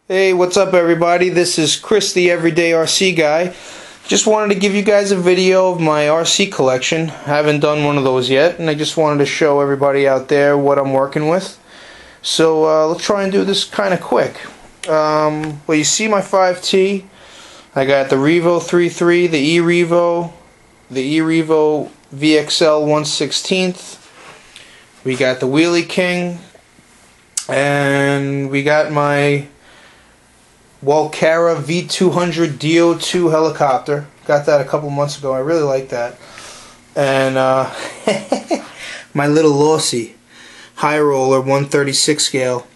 Hey, what's up everybody? This is Chris, the Everyday RC Guy. Just wanted to give you guys a video of my RC collection. I haven't done one of those yet, and I just wanted to show everybody out there what I'm working with. So let's try and do this kind of quick. Well, you see my 5T. I got the Revo 3.3, the E-revo VXL 1/16. We got the Wheely King, and we got my Walkera V200D02 helicopter. Got that a couple months ago. I really like that. And my little Losi high roller 1/36 scale.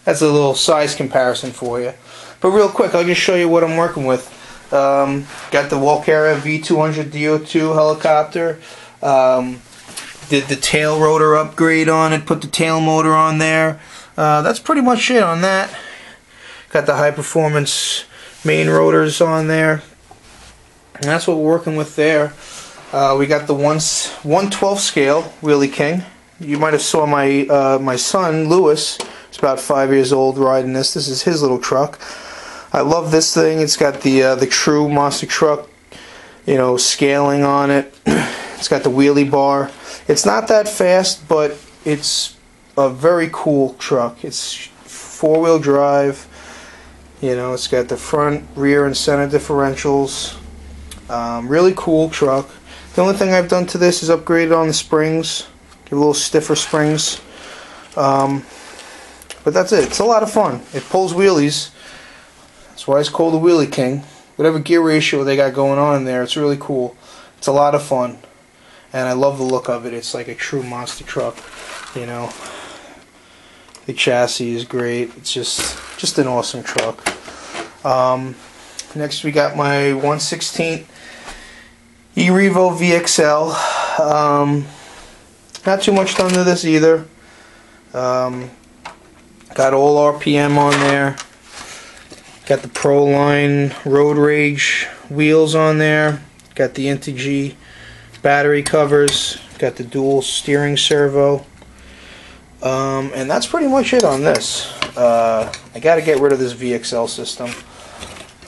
That's a little size comparison for you. But real quick, I'll just show you what I'm working with. Got the Walkera V200D02 helicopter. Did the tail rotor upgrade on it. Put the tail motor on there. That's pretty much it on that. Got the high performance main rotors on there, and that's what we're working with there. We got the 1/12 scale Wheely King. You might have saw my son Lewis. He's about 5 years old riding this. This is his little truck. I love this thing. It's got the true monster truck, scaling on it. It's got the wheelie bar. It's not that fast, but it's a very cool truck. It's 4-wheel drive. It's got the front, rear, and center differentials. Really cool truck. The only thing I've done to this is upgraded on the springs. Give a little stiffer springs. But that's it. It's a lot of fun. It pulls wheelies. That's why it's called the Wheely King. Whatever gear ratio they got going on in there, it's really cool. It's a lot of fun. And I love the look of it. It's like a true monster truck. The chassis is great. It's just an awesome truck. Next we got my 1/16 E-revo VXL. Not too much done to this either. Got all RPM on there. Got the Pro Line Road Rage wheels on there. Got the Inti-G battery covers. Got the dual steering servo. And that's pretty much it on this. I got to get rid of this VXL system.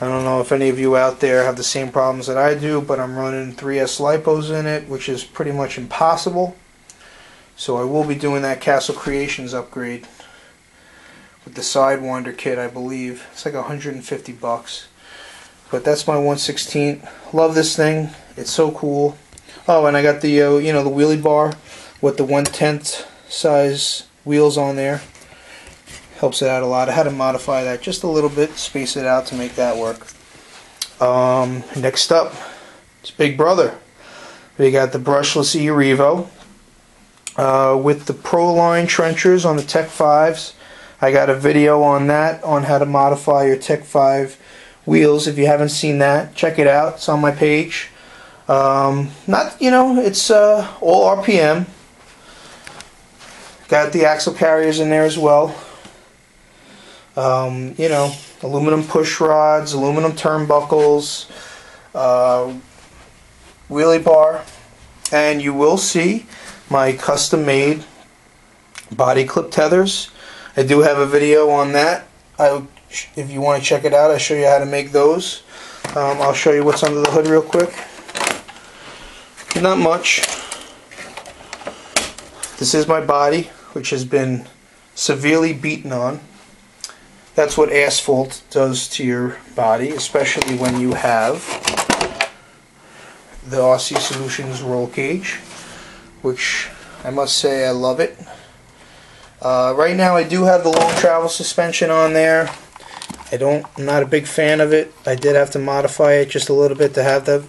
I don't know if any of you out there have the same problems that I do, but I'm running 3S lipos in it, which is pretty much impossible. So I will be doing that Castle Creations upgrade with the Sidewinder kit, I believe. It's like 150 bucks. But that's my 1/16. Love this thing. It's so cool. Oh, and I got the the wheelie bar with the 1/10 size wheels on there. Helps it out a lot. I had to modify that just a little bit, space it out to make that work. Next up, it's Big Brother. We got the brushless E-revo with the Pro Line trenchers on the Tech 5s. I got a video on that, on how to modify your Tech 5 wheels. If you haven't seen that, check it out. It's on my page. It's all RPM. Got the axle carriers in there as well. Aluminum push rods, aluminum turnbuckles, wheelie bar, and you will see my custom-made body clip tethers. I do have a video on that. If you want to check it out, I'll show you how to make those. I'll show you what's under the hood real quick. Not much. This is my body, which has been severely beaten on. That's what asphalt does to your body, especially when you have the RC Solutions roll cage, which I must say I love it. Right now I do have the long travel suspension on there. I'm not a big fan of it. I did have to modify it just a little bit to have the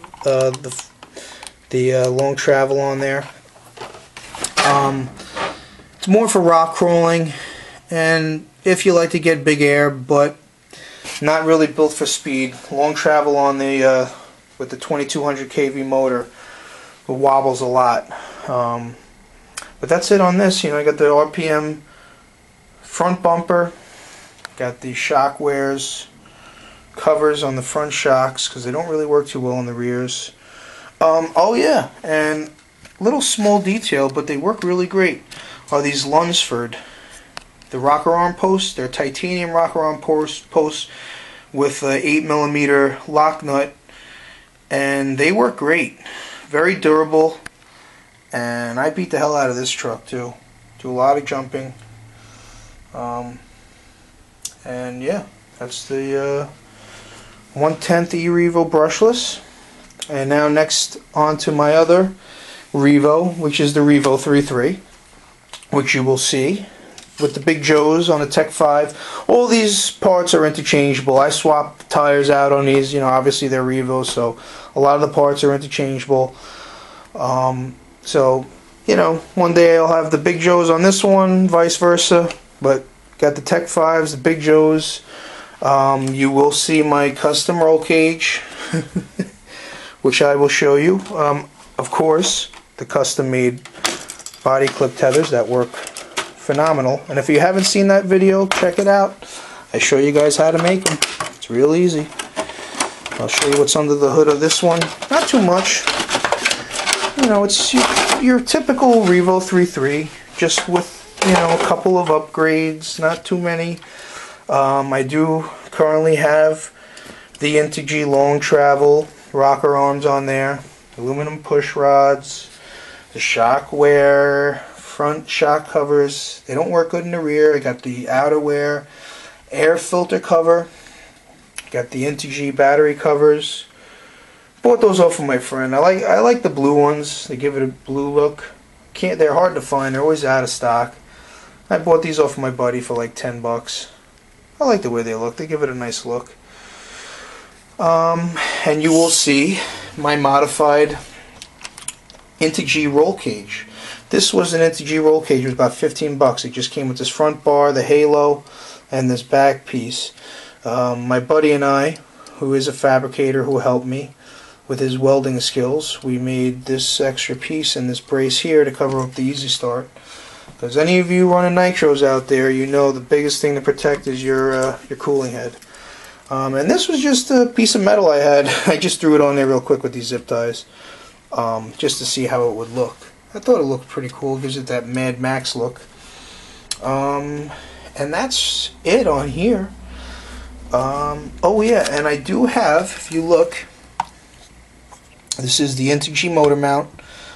long travel on there. It's more for rock crawling, and if you like to get big air, but not really built for speed. Long travel on the with the 2200 kV motor, it wobbles a lot. But that's it on this. I got the RPM front bumper, got the shock wears covers on the front shocks because they don't really work too well on the rears. Oh yeah, and little small detail, but they work really great, are these Lunsford the rocker arm posts. They're titanium rocker arm posts with a 8mm lock nut, and they work great. Very durable, and I beat the hell out of this truck too. Do a lot of jumping. And yeah, that's the 1/10 E-revo brushless. And now next on to my other Revo, which is the Revo 3.3, which you will see with the Big Joes on the Tech 5. All these parts are interchangeable. I swap tires out on these, you know, obviously they're Revos, so a lot of the parts are interchangeable. So, you know, one day I'll have the Big Joes on this one, vice versa, but got the Tech 5s, the Big Joes. You will see my custom roll cage, which I will show you. Of course, the custom made body clip tethers that work phenomenal. And if you haven't seen that video, check it out. I show you guys how to make them. It's real easy. I'll show you what's under the hood of this one. Not too much. You know, it's your typical Revo 3.3, just with, you know, a couple of upgrades, not too many. I do currently have the Integy long travel rocker arms on there, aluminum push rods, the shock wear, front shock covers. They don't work good in the rear. I got the outerwear, air filter cover, got the Integy battery covers. Bought those off of my friend. I like the blue ones. They give it a blue look. They're hard to find. They're always out of stock. I bought these off of my buddy for like 10 bucks. I like the way they look. They give it a nice look. And you will see my modified Integy roll cage. This was an Integy roll cage. It was about 15 bucks. It just came with this front bar, the halo, and this back piece. My buddy and I, who is a fabricator who helped me with his welding skills, we made this extra piece and this brace here to cover up the Easy Start. Because any of you running nitros out there, you know the biggest thing to protect is your cooling head. And this was just a piece of metal I had. I just threw it on there real quick with these zip ties, just to see how it would look. I thought it looked pretty cool. It gives it that Mad Max look. And that's it on here. Oh yeah, and I do have, if you look, this is the Integy motor mount,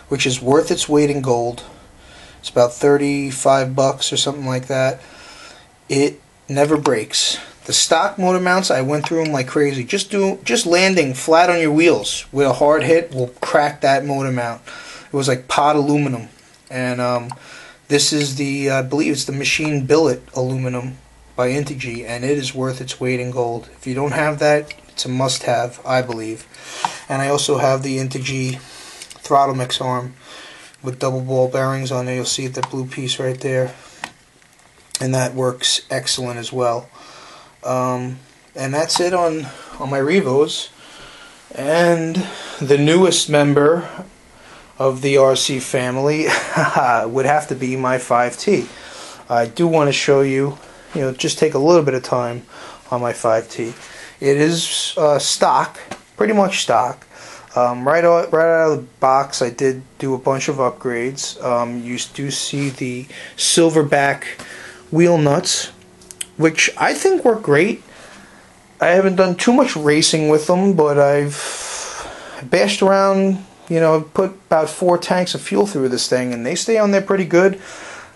which is worth its weight in gold. It's about 35 bucks or something like that. It never breaks. The stock motor mounts, I went through them like crazy. Just landing flat on your wheels with a hard hit will crack that motor mount. It was like pot aluminum. And this is the, I believe it's the machine billet aluminum by Integy, and it is worth its weight in gold. If you don't have that, it's a must-have, I believe. And I also have the Integy throttle mix arm with double ball bearings on there. You'll see the blue piece right there, and that works excellent as well. And that's it on my Revos. And the newest member of the RC family would have to be my 5T. I do want to show you, just take a little bit of time on my 5T. It is stock, pretty much stock. Right out of the box, I did do a bunch of upgrades. You do see the silverback wheel nuts, which I think work great. I haven't done too much racing with them, but I've bashed around, put about 4 tanks of fuel through this thing, and they stay on there pretty good.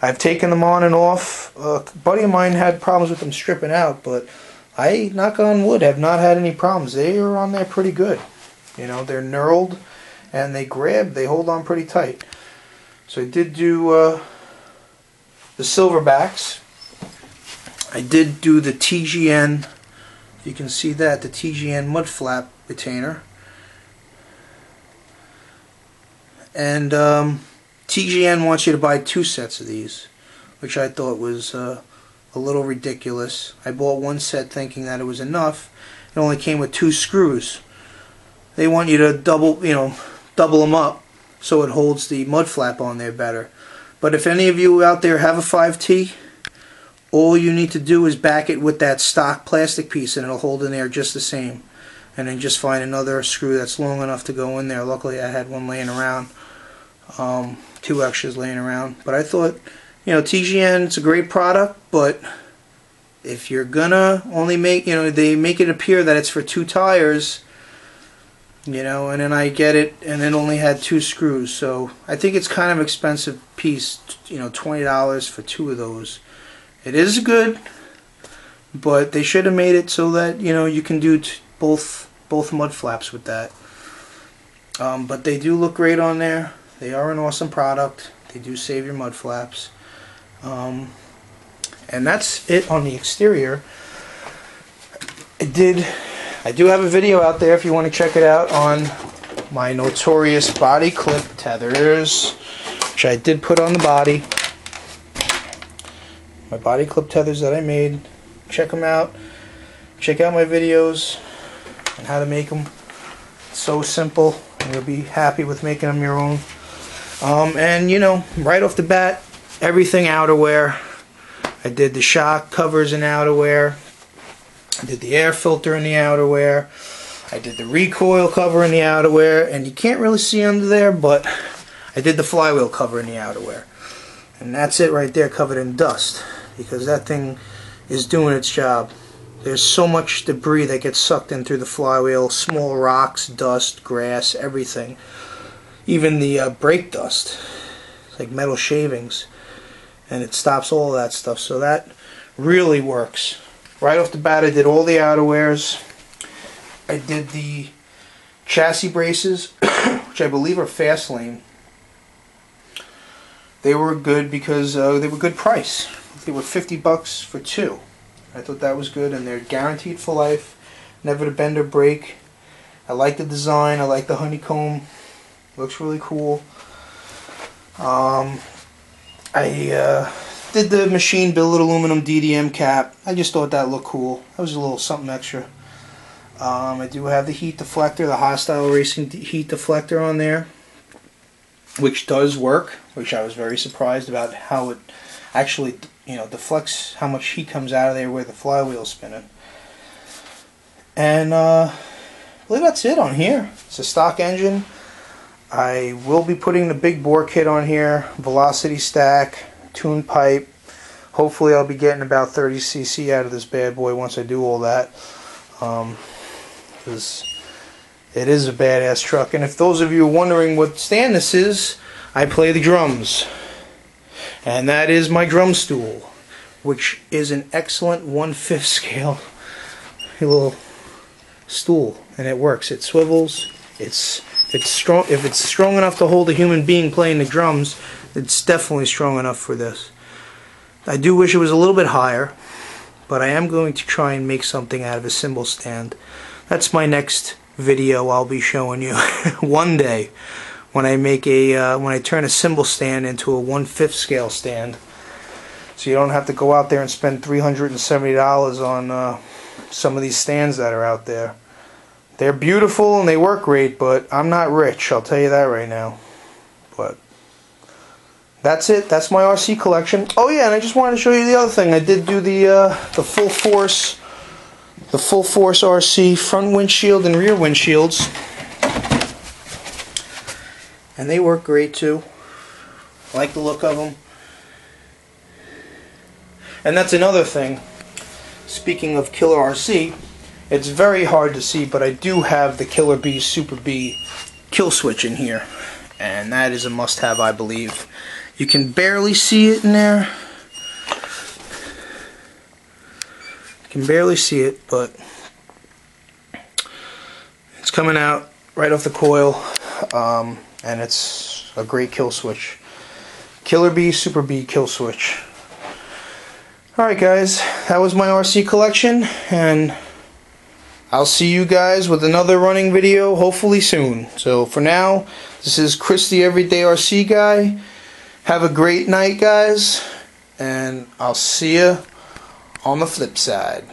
I've taken them on and off. A buddy of mine had problems with them stripping out, but I, knock on wood, have not had any problems. They are on there pretty good. They're knurled, and they hold on pretty tight. So I did do the silverbacks. I did do the TGN, if you can see that, the TGN mud flap retainer. And TGN wants you to buy 2 sets of these, which I thought was a little ridiculous. I bought 1 set thinking that it was enough. It only came with 2 screws. They want you to double them up so it holds the mud flap on there better. But if any of you out there have a 5T, all you need to do is back it with that stock plastic piece and it'll hold in there just the same. And then just find another screw that's long enough to go in there. Luckily I had one laying around, 2 extras laying around. But I thought, You know, TGN, it's a great product, but if you're gonna only make, you know, they make it appear that it's for 2 tires, you know, and then I get it and it only had 2 screws. So I think it's kind of an expensive piece, you know, $20 for 2 of those. It is good, but they should have made it so that, you know, you can do both mud flaps with that. But they do look great on there. They are an awesome product. They do save your mud flaps. And that's it on the exterior. I do have a video out there if you want to check it out on my notorious body clip tethers, which I did put on the body. My body clip tethers that I made. Check them out. Check out my videos on how to make them. It's so simple, and you'll be happy with making them your own. And you know, right off the bat, everything outerwear. I did the shock covers in outerwear. I did the air filter in the outerwear. I did the recoil cover in the outerwear, and you can't really see under there, but I did the flywheel cover in the outerwear. And that's it right there, covered in dust, because that thing is doing its job. There's so much debris that gets sucked in through the flywheel, small rocks, dust, grass, everything. Even the brake dust. It's like metal shavings. And it stops all that stuff, so that really works. Right off the bat, I did all the outerwears. I did the chassis braces, which I believe are Fastlane. They were good because they were good price. They were $50 for 2. I thought that was good, and they're guaranteed for life, never to bend or break. I like the design. I like the honeycomb. Looks really cool. I did the machine billet aluminum DDM cap. I just thought that looked cool. That was a little something extra. I do have the heat deflector, the Hostile Racing heat deflector on there, which does work, which I was very surprised about how it actually, you know, deflects how much heat comes out of there where the flywheel's spinning. And I believe that's it on here. It's a stock engine. I will be putting the big bore kit on here, velocity stack, tune pipe. Hopefully I'll be getting about 30 cc out of this bad boy once I do all that. Because it is a badass truck. And if those of you are wondering what stand this is, I play the drums. And that is my drum stool, which is an excellent 1/5 scale little stool. And it works. It swivels. If it's strong enough to hold a human being playing the drums, it's definitely strong enough for this. I do wish it was a little bit higher, but I am going to try and make something out of a cymbal stand. That's my next video I'll be showing you one day when I make when I turn a cymbal stand into a 1/5 scale stand, so you don't have to go out there and spend $370 on some of these stands that are out there. They're beautiful and they work great, but I'm not rich, I'll tell you that right now. But that's it. That's my RC collection. Oh yeah, and I just wanted to show you the other thing. I did do the full force RC front windshield and rear windshields, and they work great too. I like the look of them. And that's another thing. Speaking of Killer RC, it's very hard to see, but I do have the Killer B Super B kill switch in here, and that is a must-have, I believe. You can barely see it in there. You can barely see it, but it's coming out right off the coil, and it's a great kill switch. Killer B Super B kill switch. Alright guys, that was my RC collection, and I'll see you guys with another running video hopefully soon. So for now, this is Chris the Everyday RC Guy. Have a great night guys, and I'll see you on the flip side.